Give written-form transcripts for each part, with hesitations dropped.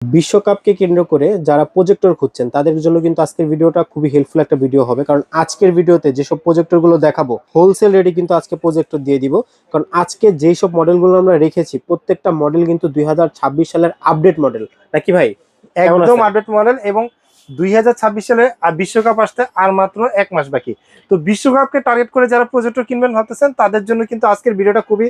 বিশ্বকাপকে কেন্দ্র করে যারা প্রজেক্টর খুঁজছেন তাদের জন্য কিন্তু আজকের ভিডিওটা খুবই হেল্পফুল একটা ভিডিও হবে, কারণ আজকের ভিডিওতে যেসব প্রজেক্টর গুলো দেখাবো হোলসেল রেটে কিন্তু আজকে প্রজেক্টর দিয়ে দিব। কারণ আজকে যেই সব মডেলগুলো আমরা রেখেছি প্রত্যেকটা মডেল কিন্তু 2026 সালের আপডেট মডেল, নাকি ভাই? কেমন একদম আছেন? আপডেট মডেল এবং 2026 সালে বিশ্বকাপ আসতে আর মাত্র 1 মাস বাকি। তো বিশ্বকাপকে টার্গেট করে যারা প্রজেক্টর কিনবেন ভাবতেছেন তাদের জন্য কিন্তু আজকের ভিডিওটা খুবই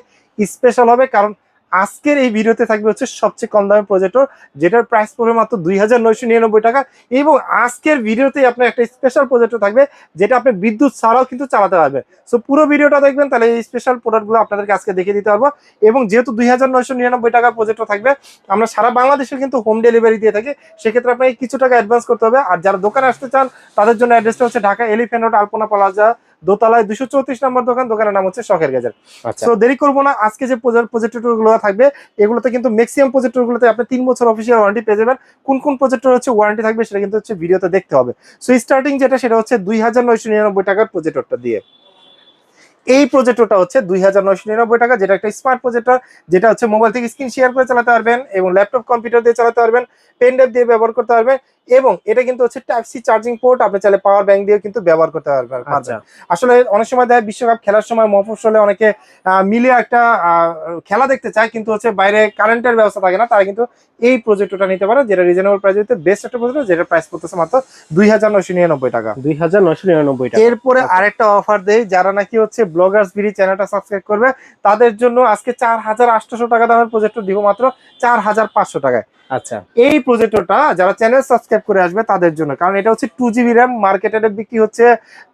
স্পেশাল হবে, কারণ আজকের এই ভিডিওতে থাকবে হচ্ছে সবচেয়ে কম দামের প্রজেক্টর, যেটার প্রাইস পড়বে মাত্র 2999 টাকা। এবং আজকের ভিডিওতেই আপনার একটা স্পেশাল প্রজেক্টর থাকবে যেটা আপনি বিদ্যুৎ ছাড়াও কিন্তু চালাতে পারবেন। সো পুরো ভিডিওটা দেখবেন, তাহলে এই স্পেশাল প্রোডাক্টগুলো আপনাদেরকে আজকে দেখিয়ে দিতে পারবো। এবং যেহেতু 2999 টাকা প্রজেক্টর থাকবে, আমরা সারা বাংলাদেশে কিন্তু হোম ডেলিভারি দিয়ে থাকি। সেক্ষেত্রে আপনাকে কিছু টাকা অ্যাডভান্স করতে হবে। আর যারা দোকানে আসতে চান তাদের জন্য অ্যাড্রেসটা হচ্ছে ঢাকা এলিফ্যান্ট রোড আলপনা প্লাজা দোতলায় 234 নম্বর দোকান। দোকানের নাম হচ্ছে শখের গ্যাজেট। আচ্ছা, সো দেরি করবো না, আজকে যে প্রজেক্টর গুলো থাকবে এগুলোতে কিন্তু ম্যাক্সিমাম প্রজেক্টর গুলোতে আপনি 3 বছর অফিসিয়াল ওয়ারেন্টি পেয়ে যাবেন। কোন কোন প্রজেক্টর হচ্ছে ওয়ারেন্টি থাকবে সেটা কিন্তু হচ্ছে ভিডিওতে দেখতে হবে। সো স্টার্টিং যেটা সেটা হচ্ছে 2999 টাকার প্রজেক্টরটা দিয়ে। এই প্রজেক্টরটা হচ্ছে 2999 টাকা, যেটা একটা স্মার্ট প্রজেক্টর, যেটা হচ্ছে মোবাইল থেকে স্ক্রিন শেয়ার করে চালাতে পারবেন এবং ল্যাপটপ কম্পিউটার দিয়ে চালাতে পারবেন, পেন ড্রাইভ দিয়ে ব্যবহার করতে পারবেন। এবং এটা কিন্তু হচ্ছে টাইপ সি চার্জিং পোর্ট, আপনি চাইলে পাওয়ার ব্যাংক দিয়ে কিন্তু ব্যবহার করতে পারবেন। আচ্ছা, আসলে অনেক সময় দেখা বিশ্বকাপ খেলার সময় মফস্বলে অনেকে মিলে একটা খেলা দেখতে চায়, কিন্তু হচ্ছে বাইরে কারেন্টের ব্যবস্থা থাকে না, তারা কিন্তু এই প্রজেক্টরটা নিতে পারে, যেটা রিজনেবল প্রাইসে বেস্ট একটা প্রজেক্টর, যেটা প্রাইস পড়তেছে মাত্র 2999 টাকা। 2999 টাকা। এরপরে ওকে, আরেকটা অফার দেই, যারা নাকি হচ্ছে ব্লগার্স বিডি চ্যানেলটা সাবস্ক্রাইব করবে তাদের জন্য আজকে 4800 টাকা দামের প্রজেক্টর দিব মাত্র 4500 টাকায়। আচ্ছা, এই প্রজেক্টরটা যারা চ্যানেল সাবস্ক্রাইব করে আসবে তাদের জন্য, কারণ এটা হচ্ছে 2 GB র্যাম, মার্কেটে বিক্রি হচ্ছে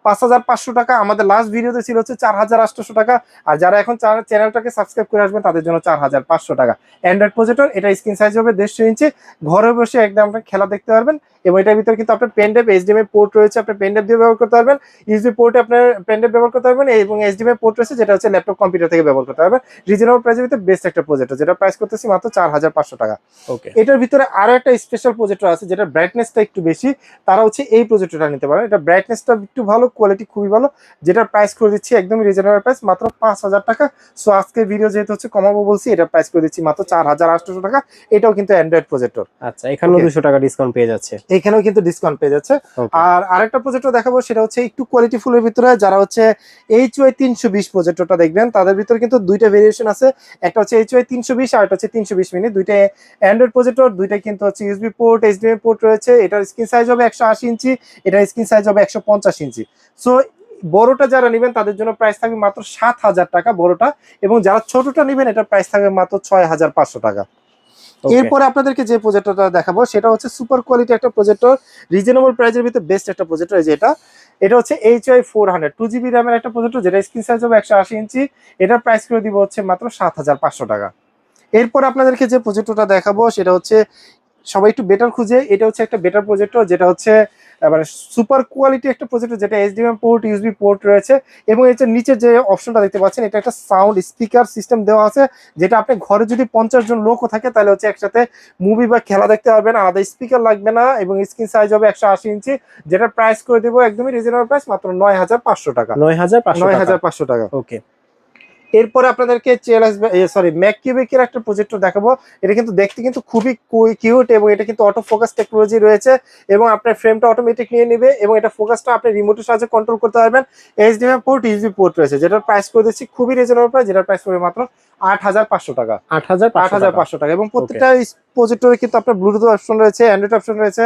5500 টাকা, আমাদের লাস্ট ভিডিওতে ছিল হচ্ছে 4800 টাকা। আর যারা এখন চ্যানেলটাকে সাবস্ক্রাইব করে আসবেন তাদের জন্য 4500 টাকা। অ্যান্ড্রয়েড প্রজেক্টর, এটা স্ক্রিন সাইজ হবে 150 ইঞ্চি, ঘরে বসে একদম আপনি খেলা দেখতে পারবেন। এবং এটার ভিতরে কিন্তু আপনার পেন ড্রাইভ এইচডিএমআই পোর্ট রয়েছে, আপনি পেন ড্রাইভ দিয়ে ব্যবহার করতে পারবেন, ইউএসবি পোর্টে আপনার পেন ড্রাইভ ব্যবহার করতে পারবেন, এবং এইচডিএমআই পোর্ট রয়েছে যেটা হচ্ছে ল্যাপটপ কম্পিউটার থেকে ব্যবহার করতে পারবেন। রিজনেবল প্রাইসের ভিতরে বেস্ট একটা প্রজেক্টর, যেটা প্রাইস করতেছি মাত্র 4500 টাকা। ওকে, এটার ভিতরে আরো একটা স্পেশাল প্রজেক্টর আছে যেটা ব্রাইটনেসটা একটু বেশি, তারা হচ্ছে এই প্রজেক্টরটা নিতে পারেন। এটা ব্রাইটনেসটা একটু ভালো, কোয়ালিটি খুবই ভালো, যেটা প্রাইস করে দিচ্ছি একদম রিজনেবল প্রাইস মাত্র 5000 টাকা। সো আজকে ভিডিও যেহেতু হচ্ছে কমাবো বলছি, এটা প্রাইস করে দিচ্ছি মাত্র 4800 টাকা। এটাও কিন্তু অ্যান্ড্রয়েড প্রজেক্টর। আচ্ছা, এখানেও 200 টাকা ডিসকাউন্ট পেয়ে যাচ্ছে। এখানেও কিন্তু ডিসকাউন্ট পেয়ে যাচ্ছে। ওকে, আর আরেকটা প্রজেক্টর দেখাবো, সেটা হচ্ছে একটু কোয়ালিটি ফুলের ভিতরে, যারা হচ্ছে HY 320 প্রজেক্টরটা দেখবেন তাদের ভিতরে কিন্তু দুইটা ভেরিয়েশন আছে। একটা হচ্ছে HY 320 আর একটা হচ্ছে 320 মিনি। দুইটা অ্যান্ড্রয়েড প্রজেক্টর, দুইটা কিন্তু হচ্ছে ইউএসবি পোর্ট, এইচডিএমআই পোর্ট রয়েছে। এটার স্ক্রিন সাইজ হবে 180 ইঞ্চি, এটার স্ক্রিন সাইজ হবে 150 ইঞ্চি। সো বড়টা যারা নেবেন তাদের জন্য প্রাইস থাকবে মাত্র 7000 টাকা বড়টা, এবং যারা ছোটটা নেবেন এটার প্রাইস থাকবে মাত্র 6500 টাকা। ওকে, এরপরে আপনাদেরকে যে প্রজেক্টরটা দেখাবো সেটা হচ্ছে সুপার কোয়ালিটি একটা প্রজেক্টর, রিজনেবল প্রাইসের ভিতরে বেস্ট একটা প্রজেক্টর। এই যে এটা হচ্ছে HY 400 2 GB র্যামের একটা প্রজেক্টর, যেটা স্ক্রিন সাইজ হবে 180 ইঞ্চি। এটার প্রাইস করে দিব হচ্ছে মাত্র 7500 টাকা। এরপর আপনাদেরকে যে প্রজেক্টরটা দেখাবো সেটা হচ্ছে সবাই একটু বেটার খুঁজে, এটা হচ্ছে একটা বেটার প্রজেক্টর, যেটা হচ্ছে মানে সুপার কোয়ালিটি একটা প্রজেক্টর, যেটা এইচডিএমআই পোর্ট, ইউএসবি পোর্ট রয়েছে। এবং এর নিচে যে অপশনটা দেখতে পাচ্ছেন, এটা একটা সাউন্ড স্পিকার সিস্টেম দেওয়া আছে, যেটা আপনি ঘরে যদি 50 জন লোকও থাকে তাহলে হচ্ছে একসাথে মুভি বা খেলা দেখতে পারবেন, আলাদা স্পিকার লাগবে না। এবং স্ক্রিন সাইজ হবে 180 ইঞ্চি, যেটা প্রাইস করে দেবো একদমই রিজনেবল প্রাইস মাত্র 9500 টাকা। 9500 টাকা। 9500 টাকা। ওকে, এরপরে আপনাদেরকে ম্যাককিউবিকের একটা প্রজেক্টর দেখাবো। এটা কিন্তু দেখতে কিন্তু খুবই কিউট, এবং এটা কিন্তু অটো ফোকাস টেকনোলজি রয়েছে, এবং আপনার ফ্রেমটা অটোমেটিক নিয়ে নেবে, এবং এটা ফোকাসটা আপনি রিমোটের সাহায্যে কন্ট্রোল করতে পারবেন। এইচডিএমআই পোর্ট, ইউএসবি পোর্ট রয়েছে, যেটার প্রাইস করে দিচ্ছি খুবই রিজনেবল প্রাইস, যেটার প্রাইস পড়বে মাত্র 8500 টাকা। 8500 টাকা। এবং ওকে, প্রত্যেকটা প্রজেক্টরে কিন্তু আপনার ব্লুটুথ অপশন রয়েছে, অ্যান্ড্রয়েড অপশন রয়েছে,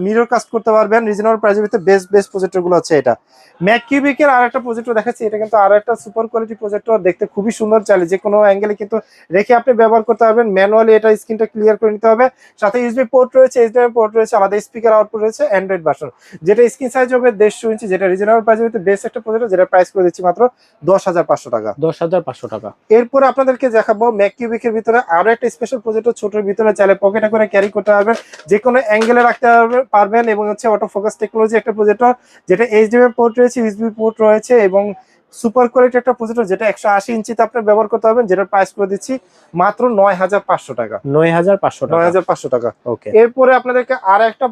মিরর কাস্ট করতে পারবেন। রিজনেবল প্রাইসের ভিতরে বেস্ট প্রজেক্টর গুলো হচ্ছে এটা। ম্যাককিউবিকের আর একটা প্রজেক্টর দেখাচ্ছি, এটা কিন্তু আরো একটা সুপার কোয়ালিটি প্রজেক্টর, দেখতে খুবই সুন্দর, চাইলে যে কোনো অ্যাঙ্গেলে কিন্তু রেখে আপনি ব্যবহার করতে পারবেন। ম্যানুয়ালি এটা স্ক্রিনটা ক্লিয়ার করে নিতে হবে। সাথে ইউএসবি পোর্ট রয়েছে, এইচডিএমআই পোর্ট রয়েছে, আলাদা স্পিকার আউটপুট রয়েছে, অ্যান্ড্রয়েড ভার্সন, যেটা স্ক্রিন সাইজ হবে 150 ইঞ্চি, যেটা রিজনেবল প্রাইসের ভিতরে বেস্ট একটা প্রজেক্টর, যেটা প্রাইস করে দিচ্ছি মাত্র 10500 টাকা। 10500 টাকা। এরপরে আপনাদেরকে দেখাবো ম্যাককিউবিকের ভিতরে আরো একটা স্পেশাল প্রজেক্টর, ছোটর ভিতরে চাইলে পকেটে করে ক্যারি করতে পারবেন, যে কোনো অ্যাঙ্গেলে রাখতে পারবেন। এবং হচ্ছে অটো ফোকাস টেকনোলজি একটা প্রজেক্টর, যেটা এইচডিএমআই পোর্ট রয়েছে, ইউএসবি পোর্ট রয়েছে, এবং সুপার কোয়ালিটি একটা প্রজেক্টর, যেটা 180 ইঞ্চিতে আপনি ব্যবহার করতে পারবেন, যেটার প্রাইস করে দিচ্ছি মাত্র 9500 টাকা। 9500 টাকা। 9500 টাকা। ওকে। এরপরে আপনাদেরকে আর একটা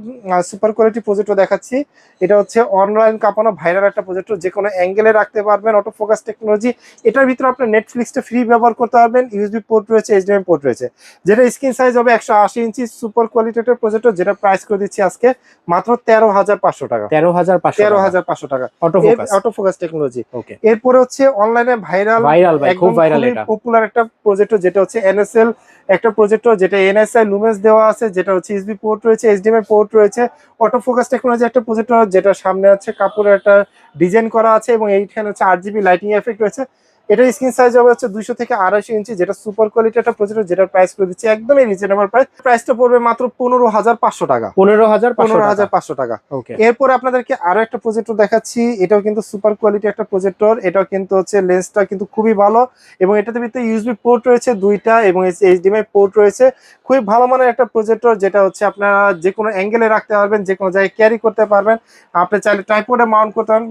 সুপার কোয়ালিটি প্রজেক্টর দেখাচ্ছি। এটা হচ্ছে অনলাইন কাঁপানো ভাইরাল একটা প্রজেক্টর, যে কোনো অ্যাঙ্গেলে রাখতে পারবেন, অটো ফোকাস টেকনোলজি। এটার ভিতরে আপনি নেটফ্লিক্সটা ফ্রি ব্যবহার করতে পারবেন, ইউএসবি পোর্ট রয়েছে, এইচডিএমআই পোর্ট রয়েছে, যেটা স্ক্রিন সাইজ হবে 180 ইঞ্চি সুপার কোয়ালিটি একটা প্রজেক্টর, যেটা প্রাইস করে দিচ্ছি আজকে মাত্র 13500 টাকা। 13500 টাকা auto focus. Auto focus technology. Okay. এরপরে হচ্ছে অনলাইনে ভাইরাল ভাই, খুব ভাইরাল এটা। পপুলার একটা প্রজেক্টর, যেটা হচ্ছে এনএসএল একটা প্রজেক্টর, যেটা এনএসআই লুমেন্স দেওয়া আছে, যেটা হচ্ছে ইউএসবি পোর্ট রয়েছে, এইচডিএমআই পোর্ট রয়েছে, অটো ফোকাস টেকনোলজি একটা প্রজেক্টর, যেটা সামনে আছে কাপড়ের একটা ডিজাইন করা আছে, এবং এইখানে হচ্ছে RGB লাইটিং এফেক্ট রয়েছে। এটার স্ক্রিন সাইজ হবে হচ্ছে 200 থেকে 250 ইঞ্চি, যেটা সুপার কোয়ালিটি একটা প্রজেক্টর, যেটার প্রাইস করে দিচ্ছি একদমই রিজনেবল প্রাইস। প্রাইসটা পড়বে মাত্র 15500 টাকা। 15500 টাকা। ওকে। এরপরে আপনাদেরকে আরো একটা প্রজেক্টর দেখাচ্ছি। এটাও কিন্তু সুপার কোয়ালিটি একটা প্রজেক্টর। এটাও কিন্তু হচ্ছে লেন্সটা কিন্তু খুবই ভালো, এবং এটাতে ভিতরে ইউএসবি পোর্ট রয়েছে দুইটা, এবং এইচডিএমআই পোর্ট রয়েছে। খুবই ভালো মানের একটা প্রজেক্টর, যেটা হচ্ছে আপনারা যে কোনো অ্যাঙ্গেলে রাখতে পারবেন, যে কোনো জায়গায় ক্যারি করতে পারবেন। আপনি চাইলে ট্রাইপডে মাউন্ট করতে পারবেন।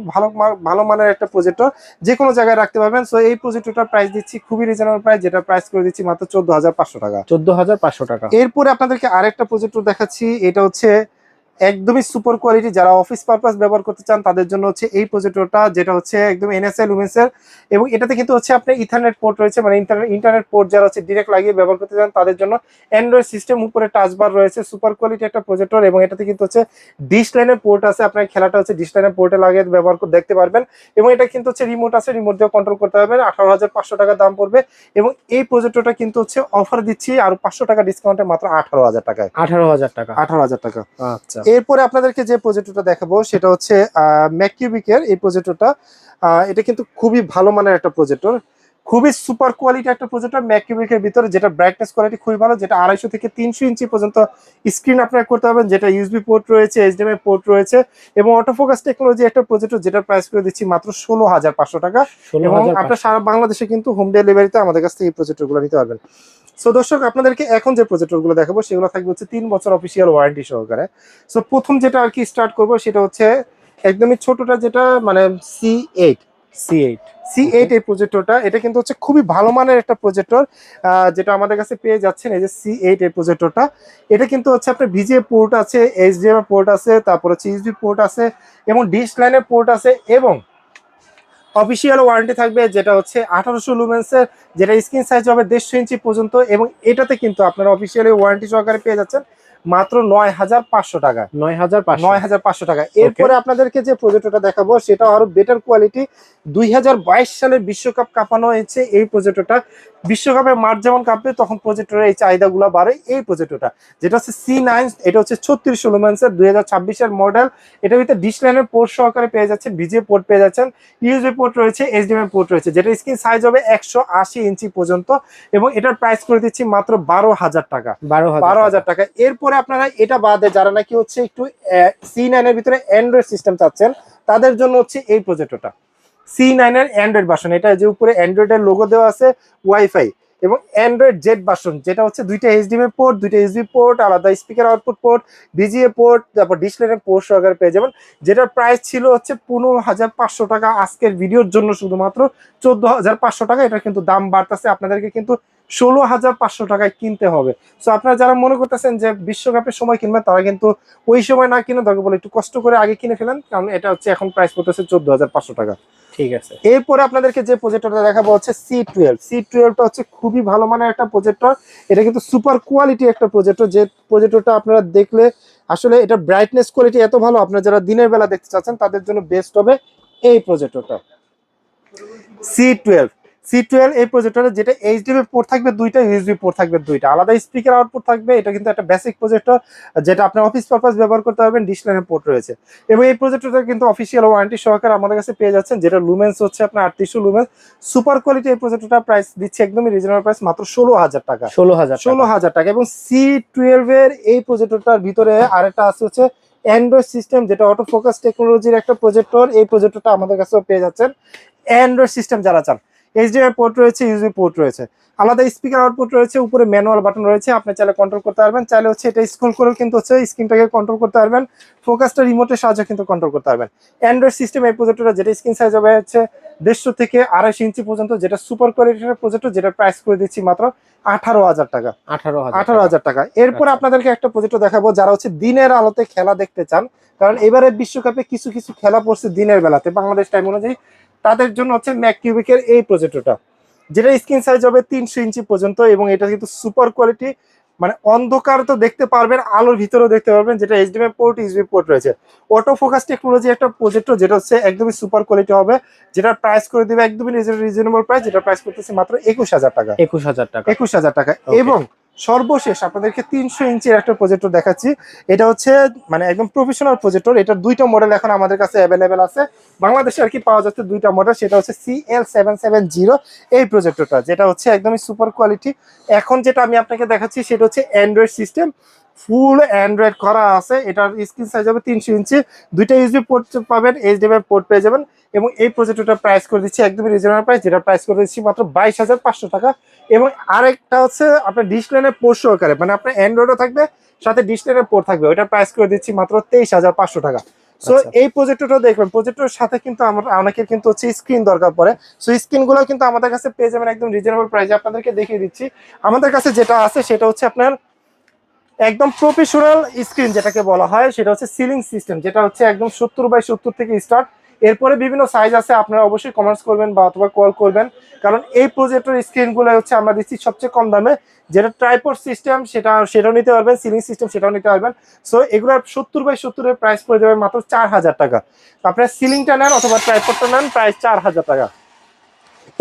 ভালো মানের একটা প্রজেক্টর, যে কোনো জায়গায় রাখতে পারবেন। সো এই প্রজেক্টরটার প্রাইস দিচ্ছি খুবই রিজনেবল প্রাইস, যেটা প্রাইস করে দিচ্ছি মাত্র 14500 টাকা। 14500 টাকা। এরপরে আপনাদেরকে আরেকটা প্রজেক্টর দেখাচ্ছি। এটা হচ্ছে একদমই সুপার কোয়ালিটি, যারা অফিস পারপাস ব্যবহার করতে চান তাদের জন্য হচ্ছে এই প্রজেক্টরটা, যেটা হচ্ছে একদম এনএসআই লুমেন্সের, এবং এটাতে কিন্তু হচ্ছে আপনার ইথারনেট পোর্ট রয়েছে, মানে ইন্টারনেট পোর্ট যারা হচ্ছে ডিরেক্ট লাগিয়ে ব্যবহার করতে চান তাদের জন্য। অ্যান্ড্রয়েড সিস্টেম উপরে টাচবার রয়েছে, সুপার কোয়ালিটি একটা প্রজেক্টর, এবং এটাতে কিন্তু হচ্ছে ডিশ লাইনের পোর্ট আছে। আপনার খেলাটা হচ্ছে ডিশ লাইনের পোর্টে লাগিয়ে ব্যবহার করে দেখতে পারবেন, এবং এটা কিন্তু হচ্ছে রিমোট আছে, রিমোট দিয়ে কন্ট্রোল করতে পারবেন। 18500 টাকা দাম পড়বে, এবং এই প্রজেক্টরটা কিন্তু হচ্ছে অফার দিচ্ছি আর 500 টাকা ডিসকাউন্টে মাত্র 18000 টাকায়। 18000 টাকা। 18000 টাকা। আচ্ছা। এরপরে আপনাদেরকে যে প্রজেক্টরটা দেখাবো সেটা হচ্ছে ম্যাককিউবিকের এই প্রজেক্টরটা। এটা কিন্তু খুবই ভালো মানের একটা প্রজেক্টর, খুবই সুপার কোয়ালিটি একটা প্রজেক্টর ম্যাককিউবিকের ভিতরে, যেটা ব্রাইটনেস কোয়ালিটি খুবই ভালো, যেটা 250 থেকে 300 ইঞ্চি পর্যন্ত স্ক্রিন আপনারা করতে পারবেন, যেটা ইউএসবি পোর্ট রয়েছে, এইচডিএমআই পোর্ট রয়েছে, এবং অটো ফোকাস টেকনোলজি একটা প্রজেক্টর, যেটার প্রাইস করে দিচ্ছি মাত্র 16500 টাকা। এবং আপনার সারা বাংলাদেশে কিন্তু হোম ডেলিভারিতে আমাদের কাছ থেকে এই প্রজেক্টরগুলো নিতে পারবেন। সো দর্শক, আপনাদেরকে এখন যে প্রজেক্টরগুলো দেখাবো সেগুলো থাকবে হচ্ছে 3 বছর অফিসিয়াল ওয়ারেন্টি সহকারে। সো প্রথম যেটা আর কি স্টার্ট করবো সেটা হচ্ছে একদমই ছোটটা, যেটা মানে C8 C8 এই প্রজেক্টরটা। এটা কিন্তু হচ্ছে খুবই ভালো মানের একটা প্রজেক্টর, যেটা আমাদের কাছে পেয়ে যাচ্ছেন, এই যে C8 এই প্রজেক্টরটা। এটা কিন্তু হচ্ছে আপনার ভিজিএ পোর্ট আছে, এইচডিএমআই পোর্ট আছে, তারপর হচ্ছে ইউএসবি পোর্ট আছে, এবং ডিশ লাইনের পোর্ট আছে, এবং অফিসিয়াল ওয়ারেন্টি থাকবে, যেটা হচ্ছে 1800 লুমেন্সের, যেটা স্ক্রিন সাইজ হবে 150 ইঞ্চি পর্যন্ত, এবং এটাতে কিন্তু আপনারা অফিসিয়ালি ওয়ারেন্টি সহকারে পেয়ে যাচ্ছেন মাত্র 9500 টাকা। 9500 টাকা। এরপরে আপনাদেরকে যে প্রজেক্টরটা দেখাবো সেটা আরো বেটার কোয়ালিটি। 2022 সালের বিশ্বকাপ কাঁপানো হয়েছে এই প্রজেক্টরটা। বিশ্বকাপে মাঠ যেমন কাঁপবে তখন প্রজেক্টরের এই চাহিদাগুলো বাড়ে। এই প্রজেক্টরটা যেটা হচ্ছে C9, এটা হচ্ছে 3600 লুমেন্সের 2026 এর মডেল। এটার ভিতরে ডিশ লাইনের পোর্ট সহকারে পেয়ে যাচ্ছেন, ভিজিএ পোর্ট পেয়ে যাচ্ছেন, ইউএসবি পোর্ট রয়েছে, এইচডিএমআই পোর্ট রয়েছে, যেটা স্ক্রিন সাইজ হবে 180 ইঞ্চি পর্যন্ত, এবং এটার প্রাইস করে দিচ্ছি মাত্র 12000 টাকা। 12000 টাকা। এরপরে আপনারা এটা বাদে যারা নাকি হচ্ছে একটু C9 এর ভিতরে অ্যান্ড্রয়েড সিস্টেম চাচ্ছেন তাদের জন্য হচ্ছে এই প্রজেক্টরটা, C9 এর অ্যান্ড্রয়েড ভার্সন। এটা যে উপরে অ্যান্ড্রয়েডের লোগো দেওয়া আছে, ওয়াইফাই এবং অ্যান্ড্রয়েড জেড ভার্সন, যেটা হচ্ছে দুইটা এইচডিএমআই পোর্ট, দুইটা ইউএসবি পোর্ট, আলাদা speaker output port, VGA port, তারপর ডিশ লাইনের পোর্ট সহকারে পেয়ে যাবেন, যেটার প্রাইস ছিল হচ্ছে 15500 টাকা আজকের ভিডিওর জন্য শুধুমাত্র 14500 টাকা। এটা কিন্তু দাম বাড়তেছে, আপনাদেরকে কিন্তু 16500 টাকায় কিনতে হবে। সো আপনারা যারা মনে করতেছেন যে বিশ্বকাপের সময় কিনবেন, তারা কিন্তু ওই সময় না কিনে দরকার বলে একটু কষ্ট করে আগে কিনে ফেলেন, কারণ এটা হচ্ছে এখন প্রাইস পড়তেছে 14500 টাকা। ঠিক আছে। এরপরে আপনাদেরকে যে প্রজেক্টরটা দেখাবো হচ্ছে C12টা হচ্ছে খুবই ভালো মানের একটা প্রজেক্টর। এটা কিন্তু সুপার কোয়ালিটি একটা প্রজেক্টর, যে প্রজেক্টরটা আপনারা দেখলে আসলে এটা ব্রাইটনেস কোয়ালিটি এত ভালো, আপনারা যারা দিনের বেলা দেখতে চাচ্ছেন তাদের জন্য বেস্ট হবে এই প্রজেক্টরটা। C12 এই প্রজেক্টরে, যেটা এইচডিএমআই পোর্ট থাকবে দুইটা, ইউএসবি পোর্ট থাকবে দুইটা, আলাদা স্পিকার আউটপুট থাকবে। এটা কিন্তু একটা বেসিক প্রজেক্টর, যেটা আপনি অফিস পারপাস ব্যবহার করতে পারবেন, ডিশ লাইনের পোর্ট রয়েছে, এবং এই প্রজেক্টরটা কিন্তু অফিসিয়াল ওয়ারেন্টি সহকারে আমাদের কাছে পেয়ে যাচ্ছেন, যেটা লুমেন্স হচ্ছে আপনার 3800 লুমেন্স। সুপার কোয়ালিটি এই প্রজেক্টরটা প্রাইস দিচ্ছে একদমই রিজনেবল প্রাইস, মাত্র 16000 টাকা। 16000 টাকা। এবং C12 এর এই প্রজেক্টরটার ভিতরে আরেকটা আছে হচ্ছে অ্যান্ড্রয়েড সিস্টেম, যেটা অটো ফোকাস টেকনোলজির একটা প্রজেক্টর। এই প্রজেক্টরটা আমাদের কাছেও পেয়ে যাচ্ছেন। অ্যান্ড্রয়েড সিস্টেম যারা চান, এইচডিএমআই পোর্ট রয়েছে, ইউএসবি পোর্ট রয়েছে, আলাদা স্পিকার আউটপুট রয়েছে, উপরে ম্যানুয়াল বাটন রয়েছে, আপনি চাইলে কন্ট্রোল করতে পারবেন, চাইলে হচ্ছে এটা স্ক্রল করেও কিন্তু হচ্ছে স্ক্রিনটাকে কন্ট্রোল করতে পারবেন, ফোকাসটা রিমোটের সাহায্যে কিন্তু কন্ট্রোল করতে পারবেন। অ্যান্ড্রয়েড সিস্টেম এই প্রজেক্টরটা, যেটা স্ক্রিন সাইজ হবে হচ্ছে 150 থেকে 250 ইঞ্চি পর্যন্ত, যেটা সুপার কোয়ালিটির প্রজেক্টর, যেটা প্রাইস করে দিচ্ছি মাত্র 18,000 টাকা। 18,000 টাকা। এরপর আচ্ছা। আপনাদেরকে একটা প্রজেক্টর দেখাবো যারা হচ্ছে দিনের আলোতে খেলা দেখতে চান, কারণ এবারে বিশ্বকাপে কিছু কিছু খেলা পড়ছে দিনের বেলাতে বাংলাদেশ টাইম অনুযায়ী, তাদের জন্য হচ্ছে ম্যাককিউবিকের এই প্রজেক্টরটা, যেটা স্ক্রিন সাইজ হবে 300 ইঞ্চি পর্যন্ত, এবং এটা কিন্তু সুপার কোয়ালিটি, মানে অন্ধকার তো দেখতে পারবেন, আলোর ভিতরেও দেখতে পারবেন, যেটা এইচডিএমআই পোর্ট, ইউএসবি পোর্ট রয়েছে, অটো ফোকাস টেকনোলজি একটা প্রজেক্টর, যেটা হচ্ছে একদমই সুপার কোয়ালিটি হবে, যেটা প্রাইস করে দিবে একদমই রিজনেবল প্রাইস, যেটা প্রাইস করতেছে মাত্র 21,000 টাকা। 21,000 টাকা। 21,000 টাকা। Okay. এবং সর্বশেষ আপনাদেরকে 300 ইঞ্চির একটা প্রজেক্টর দেখাচ্ছি, এটা হচ্ছে মানে একদম প্রফেশনাল প্রজেক্টর, এটার দুইটা মডেল এখন আমাদের কাছে অ্যাভেলেবেল আছে, বাংলাদেশে আর কি পাওয়া যাচ্ছে দুইটা মডেল, সেটা হচ্ছে CL770 এই প্রজেক্টরটা, যেটা হচ্ছে একদমই সুপার কোয়ালিটি। এখন যেটা আমি আপনাকে দেখাচ্ছি সেটা হচ্ছে অ্যান্ড্রয়েড সিস্টেম, ফুল অ্যান্ড্রয়েড করা আছে, এটার স্ক্রিন সাইজ হবে 300 ইঞ্চি, দুইটা ইউএসবি পোর্ট পাবেন, এইচডিএমআই পোর্ট পেয়ে যাবেন, এবং এই প্রজেক্টরটা প্রাইস করে দিচ্ছি একদমই রিজনেবল প্রাইস, যেটা প্রাইস করে দিচ্ছি মাত্র 22,500 টাকা। এবং আরেকটা হচ্ছে আপনার ডিসপ্লেনের পোর্ট সহকারে, মানে আপনার অ্যান্ড্রয়েডও থাকবে সাথে ডিসপ্লেনের পোর্ট থাকবে, ওইটা প্রাইস করে দিচ্ছি মাত্র 23,500 টাকা। সো আচ্ছা। এই প্রজেক্টরটা দেখবেন, প্রজেক্টরের সাথে কিন্তু আমরা অনেকের কিন্তু হচ্ছে স্ক্রিন দরকার পড়ে, সো স্ক্রিনগুলো কিন্তু আমাদের কাছে পেয়ে যাবেন একদম রিজনেবল প্রাইসে। আপনাদেরকে দেখিয়ে দিচ্ছি আমাদের কাছে যেটা আছে, সেটা হচ্ছে আপনার একদম প্রফেশনাল স্ক্রিন যেটাকে বলা হয়, সেটা হচ্ছে সিলিং সিস্টেম, যেটা হচ্ছে একদম 70/70 থেকে স্টার্ট, এরপরে বিভিন্ন সাইজ আছে, আপনারা অবশ্যই কমেন্টস করবেন বা অথবা কল করবেন, কারণ এই প্রজেক্টর স্ক্রিনগুলো হচ্ছে আমরা দিচ্ছি সবচেয়ে কম দামে, যেটা ট্রাইপড সিস্টেম সেটাও নিতে পারবেন, সিলিং সিস্টেম সেটাও নিতে পারবেন। সো এগুলোর 70/70 এর প্রাইস পড়ে যাবে মাত্র 4,000 টাকা। আপনারা সিলিংটা নেন অথবা ট্রাইপডটা নেন, প্রাইস 4,000 টাকা।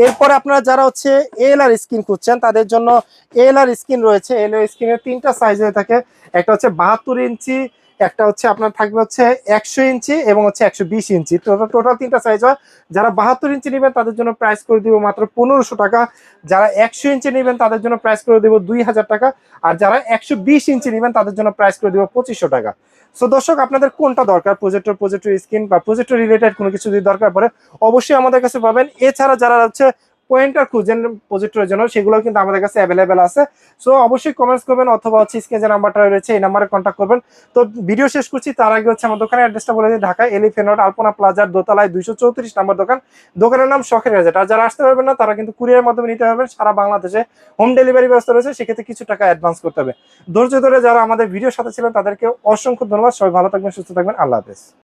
এরপরে আপনারা যারা হচ্ছে এএলআর স্ক্রিন খুঁজছেন, তাদের জন্য এএলআর স্ক্রিন রয়েছে। এএলআর স্ক্রিনের 3টা সাইজ হয়ে থাকে, একটা হচ্ছে 72 ইঞ্চি, একটা হচ্ছে আপনার থাকবে হচ্ছে 100 ইঞ্চি এবং হচ্ছে 120 ইঞ্চি, টোটাল 3টা সাইজ হয়। যারা 72 ইঞ্চি নেবেন তাদের জন্য প্রাইস করে দিব মাত্র 1500 টাকা, যারা 100 ইঞ্চি নেবেন তাদের জন্য প্রাইস করে দেবো 2,000 টাকা, আর যারা 120 ইঞ্চি নেবেন তাদের জন্য প্রাইস করে দিব 2500 টাকা। সো দর্শক, আপনাদের কোনটা দরকার, প্রজেক্টর স্ক্রিন বা প্রজেক্টর রিলেটেড কোনো কিছু যদি দরকার পড়ে, অবশ্যই আমাদের কাছে পাবেন। এছাড়া যারা হচ্ছে পয়েন্টার খুঁজেন প্রজেক্টরের জন্য, সেগুলো কিন্তু আমাদের কাছে অ্যাভেলেবেল আছে। সো অবশ্যই কমেন্টস করবেন অথবা হচ্ছে স্ক্রিনে যে নাম্বারটা রয়েছে এই নাম্বারে কন্ট্যাক্ট করবেন। তো ভিডিও শেষ করছি, তার আগে হচ্ছে আমার দোকানের অ্যাড্রেসটা বলে দিই, ঢাকা এলিফ্যান্ট রোড আলপনা প্লাজার দোতলায় 234 নম্বর দোকান। দোকানের নাম শখের গ্যাজেট। আর যারা আসতে পারবেন না তারা কিন্তু কুরিয়ারের মাধ্যমে নিতে পারবেন, সারা বাংলাদেশে হোম ডেলিভারি ব্যবস্থা রয়েছে, সেক্ষেত্রে কিছু টাকা অ্যাডভান্স করতে হবে। ধৈর্য ধরে যারা আমাদের ভিডিওর সাথে ছিলেন তাদেরকে অসংখ্য ধন্যবাদ। সবাই ভালো থাকবেন, সুস্থ থাকবেন, আল্লাহ হাফেজ।